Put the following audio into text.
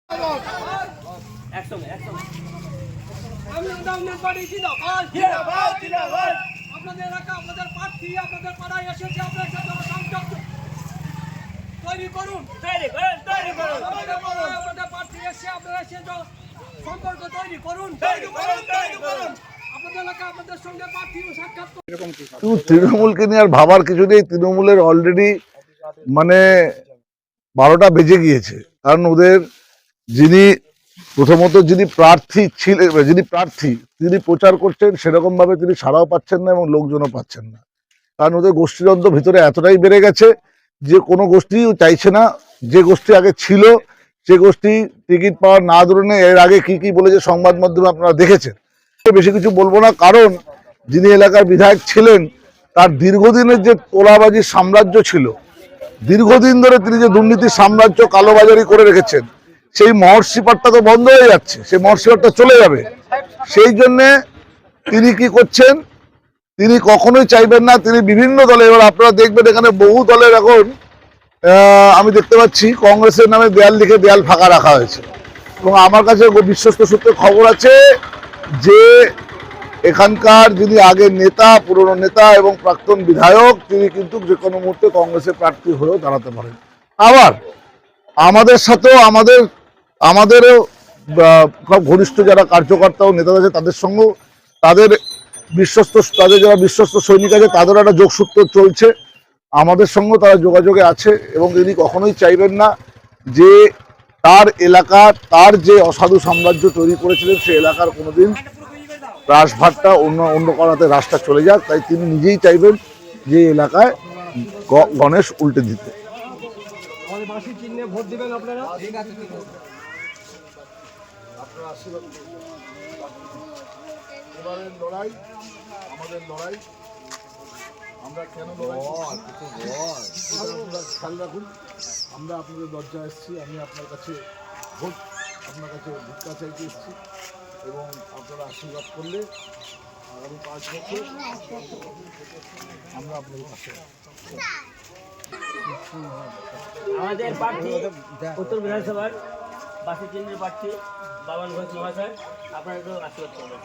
আপনাদের এলাকা, আপনাদের প্রার্থী, আপনাদের পাড়ায় এসেছে, আপনাদের সাথে সংযোগ তৈরি করুন, আপনাদের প্রার্থী এসে আপনারা এসে সম্পর্ক তৈরি করুন। আপনাদের এলাকা, আপনাদের সঙ্গে প্রার্থী সাক্ষাৎ। তৃণমূলকে নিয়ে আর ভাবার কিছু নেই। তৃণমূলের অলরেডি মানে 12টা বেজে গিয়েছে। কারণ ওদের যিনি প্রথমত যিনি প্রার্থী ছিলেন, তিনি প্রচার করছেন সেরকম ভাবে তিনি সাড়াও পাচ্ছেন না এবং লোকজনও পাচ্ছেন না। কারণ ওদের গোষ্ঠীদ্বন্দ্ব ভিতরে এতটাই বেড়ে গেছে যে কোনো গোষ্ঠী চাইছে না, যে গোষ্ঠী আগে ছিল সে গোষ্ঠী টিকিট পাওয়ার না ধরনে এর আগে কি বলেছে সংবাদ মাধ্যমে আপনারা দেখেছেন। বেশি কিছু বলবো না, কারণ যিনি এলাকার বিধায়ক ছিলেন তার দীর্ঘদিনের যে তোলাবাজির সাম্রাজ্য ছিল, দীর্ঘদিন ধরে তিনি যে দুর্নীতির সাম্রাজ্য কালোবাজারি করে রেখেছেন, সেই মহর্ষিপাটটা তো বন্ধ হয়ে যাচ্ছে, সেই মহর্ষিপাটটা চলে যাবে। সেই জন্যে তিনি কি করছেন, তিনি কখনোই চাইবেন না, তিনি বিভিন্ন দলে, এবার আপনারা দেখবেন এখানে বহু দলের এখন আমি দেখতে পাচ্ছি কংগ্রেসের নামে দেয়াল লিখে দেয়াল ফাঁকা রাখা হয়েছে। এবং আমার কাছে বিশ্বস্ত সূত্রে খবর আছে যে এখানকার যিনি আগের নেতা, পুরনো নেতা এবং প্রাক্তন বিধায়ক, তিনি কিন্তু যে কোনো মুহূর্তে কংগ্রেসের প্রার্থী হয়েও দাঁড়াতে পারেন। আবার আমাদের সাথেও আমাদেরও সব ঘনিষ্ঠ যারা কার্যকর্তা ও নেতা আছে তাদের সঙ্গেও তাদের যারা বিশ্বস্ত সৈনিক আছে তাদেরও একটা যোগসূত্র চলছে, আমাদের সঙ্গেও তারা যোগাযোগে আছে। এবং তিনি কখনোই চাইবেন না যে তার এলাকার, তার যে অসাধু সাম্রাজ্য তৈরি করেছিলেন সেই এলাকার কোনোদিন রাসভাটটা অন্য করাতে রাসটা চলে যাক। তাই তিনি নিজেই চাইবেন যে এলাকায় গণেশ উল্টে দিতে। এবারের লড়াই আমাদের লড়াই, আমরা কেন লড়াই খেয়াল রাখুন। আমরা আপনাদের দরজা এসেছি, আমি আপনার কাছে ভিক্ষা চাইতে এসেছি এবং আপনারা আশীর্বাদ করলে আগামী 5 বছর আমরা আপনাদের পাশে। আমাদের প্রার্থী উত্তর বিধানসভার বাসী কেন্দ্রের প্রার্থী বাবান ঘোষ মহাশয়, আপনারা একটু আশীর্বাদ করবেন।